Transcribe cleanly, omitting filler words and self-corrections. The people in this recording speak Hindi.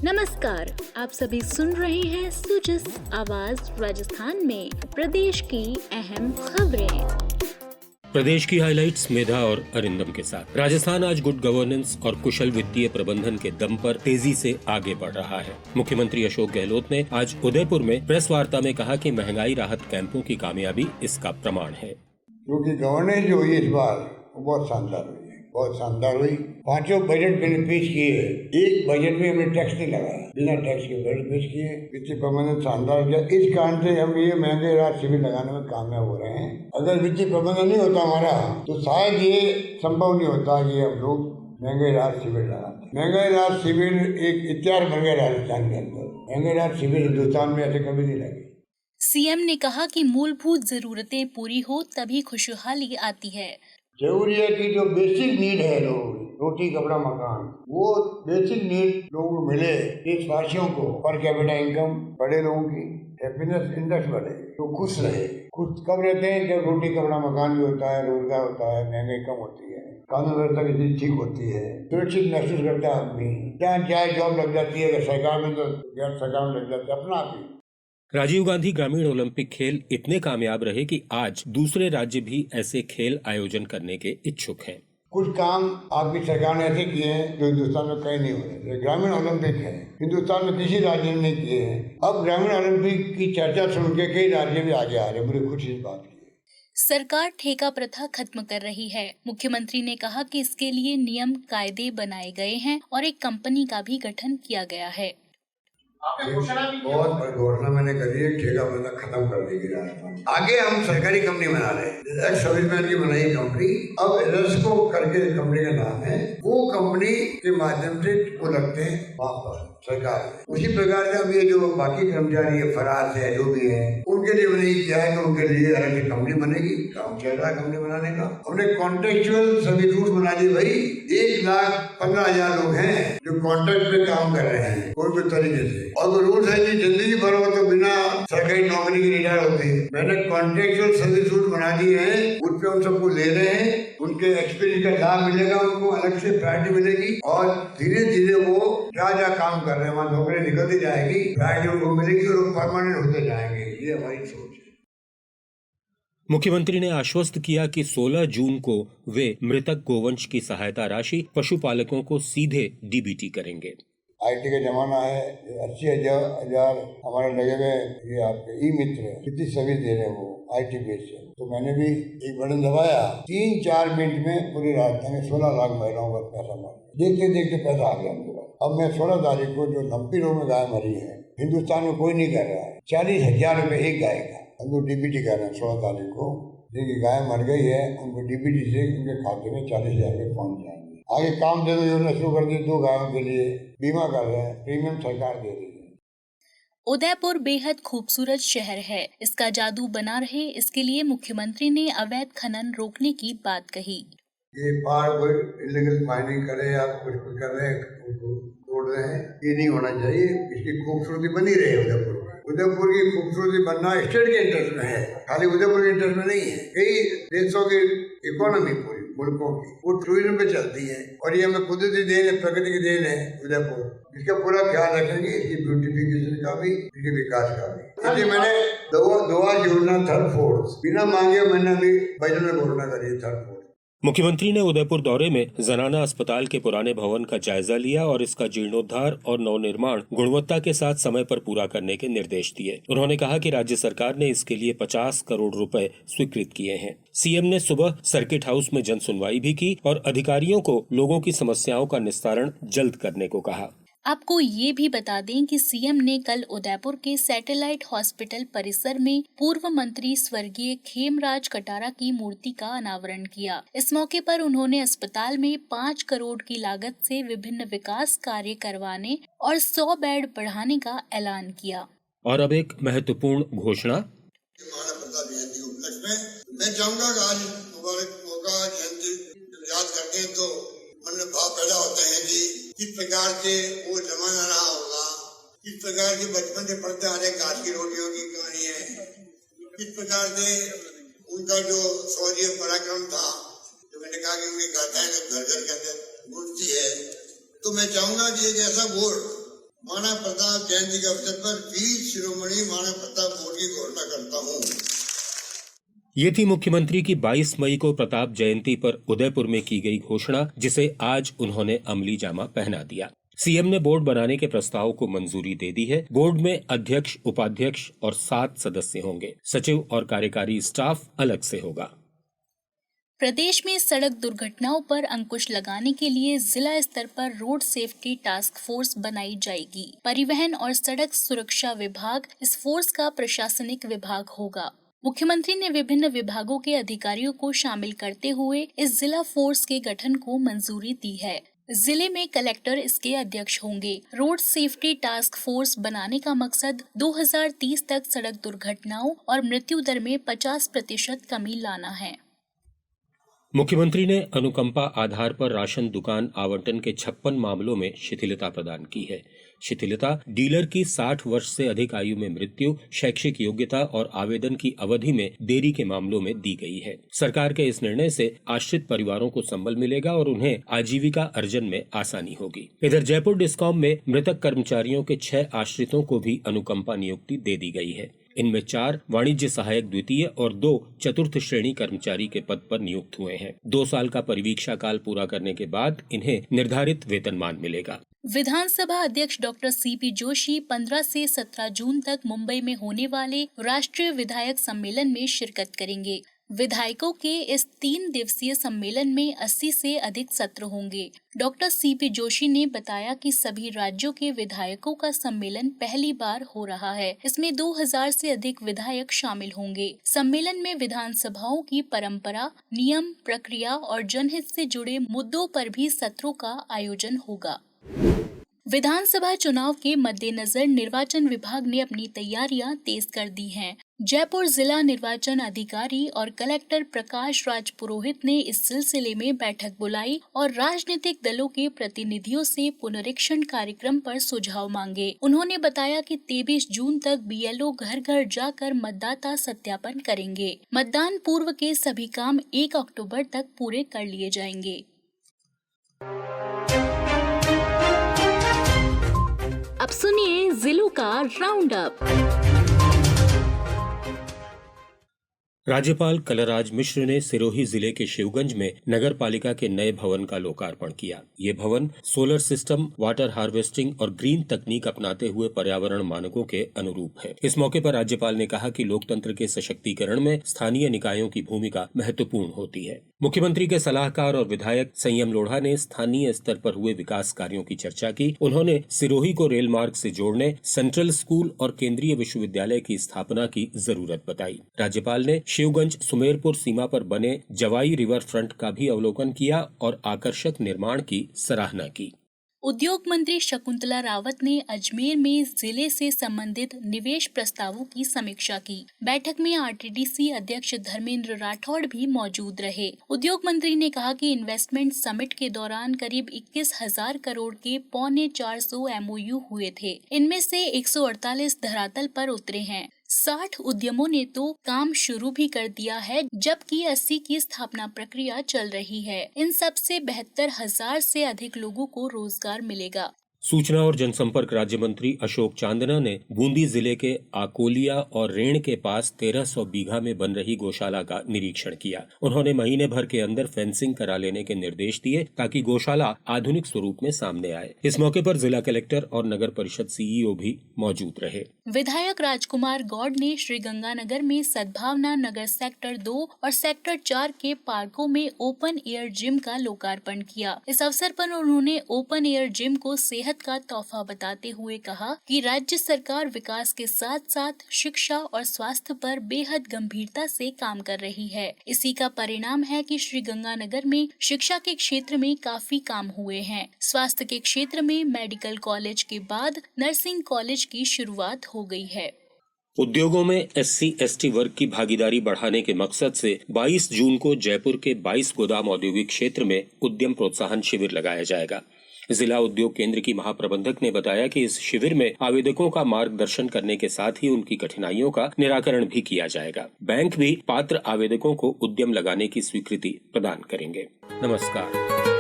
नमस्कार, आप सभी सुन रहे हैं सुजस आवाज राजस्थान में प्रदेश की अहम खबरें। प्रदेश की हाइलाइट्स मेधा और अरिंदम के साथ। राजस्थान आज गुड गवर्नेंस और कुशल वित्तीय प्रबंधन के दम पर तेजी से आगे बढ़ रहा है। मुख्यमंत्री अशोक गहलोत ने आज उदयपुर में प्रेस वार्ता में कहा कि महंगाई राहत कैंपों की कामयाबी इसका प्रमाण है। क्योंकि गवर्नेंस जो हुई इस बार वो बहुत शानदार हुई, बहुत शानदार हुई। पांचों बजट मैंने पेश किए, एक बजट में हमने टैक्स नहीं लगाया, बिना टैक्स के बजट पेश किए। वित्तीय प्रबंधन शानदार किया। इस कारण से हम ये महंगे राहत शिविर लगाने में कामयाब हो रहे हैं। अगर वित्तीय प्रबंधन नहीं होता हमारा तो शायद ये संभव नहीं होता कि हम लोग महंगे राहत शिविर लगाते। महंगे राहत शिविर एक इतिहास बन गया राजस्थान के अंदर। महंगे राहत शिविर हिंदुस्तान में ऐसे कभी नहीं लगे। सीएम ने कहा कि मूलभूत जरूरतें पूरी हो तभी खुशहाली आती है। जरूरी है कि जो बेसिक नीड है लोग, रोटी कपड़ा मकान, वो बेसिक नीड लोगों को मिले। देशवासियों को पर कैपिटा इनकम, बड़े लोगों की हैप्पीनेस इंडेक्स बढ़े, तो खुश रहे। खुश कब रहते हैं? जब रोटी कपड़ा मकान भी होता है, रोजगार होता है, महंगाई कम होती है, कानून व्यवस्था की स्थिति ठीक होती है, सुरक्षित महसूस करता है आदमी। जहाँ चाहे जॉब लग जाती है, अगर सरकार में तो गैर सरकार में लग जाती है, अपना आप ही। राजीव गांधी ग्रामीण ओलंपिक खेल इतने कामयाब रहे कि आज दूसरे राज्य भी ऐसे खेल आयोजन करने के इच्छुक हैं। कुछ काम आपकी सरकार ने ऐसे किए हैं जो हिंदुस्तान में कहीं नहीं हो रहे। ग्रामीण ओलंपिक है, हिंदुस्तान में किसी राज्य ने नहीं किए हैं। अब ग्रामीण ओलंपिक की चर्चा सुन के कई राज्य भी आगे आ रहे हैं। मुझे खुशी इस बात की। सरकार ठेका प्रथा खत्म कर रही है। मुख्यमंत्री ने कहा कि इसके लिए नियम कायदे बनाए गए हैं और एक कंपनी का भी गठन किया गया है। बहुत बड़ी घोषणा मैंने करी है, ठेका प्रथा खत्म कर देगी राजस्थान। आगे हम सरकारी कंपनी बना रहे हैं, एक्स सर्विसमैन की बनाई कंपनी। अब एलएसको करके कंपनी का नाम है, वो कंपनी के माध्यम से वो लगते हैं वहाँ पर सरकार। उसी प्रकार से अब ये जो बाकी कर्मचारी है, फरार है, जो भी है, उनके लिए मैंने किया है कि उनके लिए अलग से कंपनी बनेगी। काम चल रहा है कंपनी बनाने का। हमने कॉन्ट्रेक्चुअल सभी रूल्स बना दिए। भाई 1,15,000 लोग हैं जो कॉन्ट्रैक्ट पे काम कर रहे हैं कोई भी तरीके से, और वो रूल्स है कि जिंदगी भर हो तो बिना सरकारी नौकरी के रिटायर होते हैं। मैंने कॉन्ट्रेक्चुअल सर्विस रूल बना दिए हैं, उन पे उन सबको ले रहे हैं। उनके एक्सपीरियंस का लाभ मिलेगा, उनको अलग से प्रायोरिटी मिलेगी, और धीरे धीरे वो जहाँ काम कर रहे हैं वहाँ नौकरी निकलती जाएगी, प्रायोरिटी उनको मिलेगी और परमानेंट होते जाएंगे। ये हमारी सोच है। मुख्यमंत्री ने आश्वस्त किया कि 16 जून को वे मृतक गोवंश की सहायता राशि पशुपालकों को सीधे डीबीटी करेंगे। IT का जमाना है, 80,000 हमारे लगे हुए ये आपके ई मित्र कितनी सर्विस दे रहे हैं वो IT बेस से। तो मैंने भी एक बटन दबाया, 3-4 मिनट में पूरी राजस्थान में 16 लाख महिलाओं का पैसा मार देखते देखते पैसा आ गया हमके पास। अब मैं 16 तारीख को जो लंपी रोग में गाय मरी है, हिंदुस्तान में कोई नहीं कर रहा है, 40,000 रुपये एक गाय का हमको डीबीटी कर रहे हैं। 16 तारीख को देखिए गाय मर गई है, उनको डीबीटी से उनके खाते में 40,000 रुपये पहुँच जाएंगे। आगे काम दे दो योजना शुरू कर दी, 2 गायों के लिए बीमा कर रहे हैं, प्रीमियम सरकार दे रही है। उदयपुर बेहद खूबसूरत शहर है, इसका जादू बना रहे, इसके लिए मुख्यमंत्री ने अवैध खनन रोकने की बात कही। ये पहाड़ कोई इलीगल माइनिंग करे या कुछ कर रहे हैं, तोड़ रहे हैं, ये नहीं होना चाहिए। इसकी खूबसूरती बनी रहे उदयपुर में। उदयपुर की खूबसूरती बनना स्टेट के इंटरेस्ट में है, खाली उदयपुर के इंटरेस्ट में नहीं है। कई देशों की इकोनॉमी पूरी मुल्कों की वो टूरिज्म पे चलती है, और ये हमें कुदरती देन है, प्रकृति की देन है उदयपुर। इसका पूरा ख्याल रखेंगे, इसकी ब्यूटिफिकेशन का भी, इसके विकास का भी। इसलिए मैंने दुआ योजना थर्ड फोर्स बिना मांगे मैंने अभी बजट में घोषणा करी है, थर्ड फोर्स। मुख्यमंत्री ने उदयपुर दौरे में जनाना अस्पताल के पुराने भवन का जायजा लिया और इसका जीर्णोद्धार और नवनिर्माण गुणवत्ता के साथ समय पर पूरा करने के निर्देश दिए। उन्होंने कहा कि राज्य सरकार ने इसके लिए 50 करोड़ रुपए स्वीकृत किए हैं। सीएम ने सुबह सर्किट हाउस में जन सुनवाई भी की और अधिकारियों को लोगों की समस्याओं का निस्तारण जल्द करने को कहा। आपको ये भी बता दें कि सीएम ने कल उदयपुर के सैटेलाइट हॉस्पिटल परिसर में पूर्व मंत्री स्वर्गीय खेमराज कटारा की मूर्ति का अनावरण किया। इस मौके पर उन्होंने अस्पताल में 5 करोड़ की लागत से विभिन्न विकास कार्य करवाने और 100 बेड बढ़ाने का ऐलान किया। और अब एक महत्वपूर्ण घोषणा। मैं चाहूँगा कि आज मुबारक मौका जयंती याद करते हैं तो मन में भाव पैदा होते हैं कि किस प्रकार से वो जमाना रहा होगा, किस प्रकार से बचपन से पढ़ते आ रहे घास की रोटियों की कहानी है, किस प्रकार से उनका जो शौर्य पराक्रम था, जो मैंने कहा कि उनके गाथाएं घर घर के अंदर घुसती है। तो मैं चाहूंगा कि एक ऐसा बोर्ड महाराणा प्रताप जयंती के अवसर पर वीर शिरोमणि महाराणा प्रताप मोर्च की घोषणा करता हूँ। ये थी मुख्यमंत्री की 22 मई को प्रताप जयंती पर उदयपुर में की गई घोषणा, जिसे आज उन्होंने अमली जामा पहना दिया। सीएम ने बोर्ड बनाने के प्रस्ताव को मंजूरी दे दी है। बोर्ड में अध्यक्ष, उपाध्यक्ष और 7 सदस्य होंगे। सचिव और कार्यकारी स्टाफ अलग से होगा। प्रदेश में सड़क दुर्घटनाओं पर अंकुश लगाने के लिए जिला स्तर पर रोड सेफ्टी टास्क फोर्स बनाई जाएगी। परिवहन और सड़क सुरक्षा विभाग इस फोर्स का प्रशासनिक विभाग होगा। मुख्यमंत्री ने विभिन्न विभागों के अधिकारियों को शामिल करते हुए इस जिला फोर्स के गठन को मंजूरी दी है। जिले में कलेक्टर इसके अध्यक्ष होंगे। रोड सेफ्टी टास्क फोर्स बनाने का मकसद 2030 तक सड़क दुर्घटनाओं और मृत्यु दर में 50% कमी लाना है। मुख्यमंत्री ने अनुकंपा आधार पर राशन दुकान आवंटन के 56 मामलों में शिथिलता प्रदान की है। शिथिलता डीलर की 60 वर्ष से अधिक आयु में मृत्यु, शैक्षिक योग्यता और आवेदन की अवधि में देरी के मामलों में दी गई है। सरकार के इस निर्णय से आश्रित परिवारों को संबल मिलेगा और उन्हें आजीविका अर्जन में आसानी होगी। इधर जयपुर डिस्कॉम में मृतक कर्मचारियों के 6 आश्रितों को भी अनुकंपा नियुक्ति दे दी गई है। इनमें 4 वाणिज्य सहायक द्वितीय और 2 चतुर्थ श्रेणी कर्मचारी के पद पर नियुक्त हुए हैं। 2 साल का परिवीक्षा काल पूरा करने के बाद इन्हें निर्धारित वेतनमान मिलेगा। विधानसभा अध्यक्ष डॉक्टर सीपी जोशी 15 से 17 जून तक मुंबई में होने वाले राष्ट्रीय विधायक सम्मेलन में शिरकत करेंगे। विधायकों के इस 3 दिवसीय सम्मेलन में 80 से अधिक सत्र होंगे। डॉक्टर सीपी जोशी ने बताया कि सभी राज्यों के विधायकों का सम्मेलन पहली बार हो रहा है। इसमें 2000 से अधिक विधायक शामिल होंगे। सम्मेलन में विधानसभाओं की परंपरा, नियम, प्रक्रिया और जनहित से जुड़े मुद्दों पर भी सत्रों का आयोजन होगा। विधानसभा चुनाव के मद्देनजर निर्वाचन विभाग ने अपनी तैयारियां तेज कर दी हैं। जयपुर जिला निर्वाचन अधिकारी और कलेक्टर प्रकाश राज पुरोहित ने इस सिलसिले में बैठक बुलाई और राजनीतिक दलों के प्रतिनिधियों से पुनरीक्षण कार्यक्रम पर सुझाव मांगे। उन्होंने बताया कि 23 जून तक बीएलओ घर घर जाकर मतदाता सत्यापन करेंगे। मतदान पूर्व के सभी काम 1 अक्टूबर तक पूरे कर लिए जाएंगे। अब सुनिए जिलों का राउंड अप। राज्यपाल कलराज मिश्र ने सिरोही जिले के शिवगंज में नगर पालिका के नए भवन का लोकार्पण किया। ये भवन सोलर सिस्टम, वाटर हार्वेस्टिंग और ग्रीन तकनीक अपनाते हुए पर्यावरण मानकों के अनुरूप है। इस मौके पर राज्यपाल ने कहा कि लोकतंत्र के सशक्तिकरण में स्थानीय निकायों की भूमिका महत्वपूर्ण होती है। मुख्यमंत्री के सलाहकार और विधायक संयम लोढ़ा ने स्थानीय स्तर पर हुए विकास कार्यों की चर्चा की। उन्होंने सिरोही को रेल मार्ग से जोड़ने, सेंट्रल स्कूल और केंद्रीय विश्वविद्यालय की स्थापना की जरूरत बताई। राज्यपाल ने शिवगंज सुमेरपुर सीमा पर बने जवाई रिवर फ्रंट का भी अवलोकन किया और आकर्षक निर्माण की सराहना की। उद्योग मंत्री शकुंतला रावत ने अजमेर में जिले से संबंधित निवेश प्रस्तावों की समीक्षा की। बैठक में आरटीडीसी अध्यक्ष धर्मेंद्र राठौड़ भी मौजूद रहे। उद्योग मंत्री ने कहा कि इन्वेस्टमेंट समिट के दौरान करीब 21,000 करोड़ के 325 MOU हुए थे। इनमें से 148 धरातल पर उतरे हैं। 60 उद्यमों ने तो काम शुरू भी कर दिया है, जबकि 80 की स्थापना प्रक्रिया चल रही है। इन सब से 72,000 से अधिक लोगों को रोजगार मिलेगा। सूचना और जनसंपर्क राज्य मंत्री अशोक चांदना ने बूंदी जिले के आकोलिया और रेण के पास 1300 बीघा में बन रही गौशाला का निरीक्षण किया। उन्होंने महीने भर के अंदर फेंसिंग करा लेने के निर्देश दिए ताकि गौशाला आधुनिक स्वरूप में सामने आए। इस मौके पर जिला कलेक्टर और नगर परिषद सीईओ भी मौजूद रहे। विधायक राजकुमार गौड़ ने श्रीगंगानगर में सद्भावना नगर सेक्टर 2 और सेक्टर 4 के पार्कों में ओपन एयर जिम का लोकार्पण किया। इस अवसर पर उन्होंने ओपन एयर जिम को सेहत का तोहफा बताते हुए कहा कि राज्य सरकार विकास के साथ साथ शिक्षा और स्वास्थ्य पर बेहद गंभीरता से काम कर रही है। इसी का परिणाम है कि श्रीगंगानगर में शिक्षा के क्षेत्र में काफी काम हुए हैं। स्वास्थ्य के क्षेत्र में मेडिकल कॉलेज के बाद नर्सिंग कॉलेज की शुरुआत हो गई है। उद्योगों में SC/ST वर्ग की भागीदारी बढ़ाने के मकसद से 22 जून को जयपुर के 22 गोदाम औद्योगिक क्षेत्र में उद्यम प्रोत्साहन शिविर लगाया जाएगा। जिला उद्योग केंद्र की महाप्रबंधक ने बताया कि इस शिविर में आवेदकों का मार्गदर्शन करने के साथ ही उनकी कठिनाइयों का निराकरण भी किया जाएगा। बैंक भी पात्र आवेदकों को उद्यम लगाने की स्वीकृति प्रदान करेंगे। नमस्कार।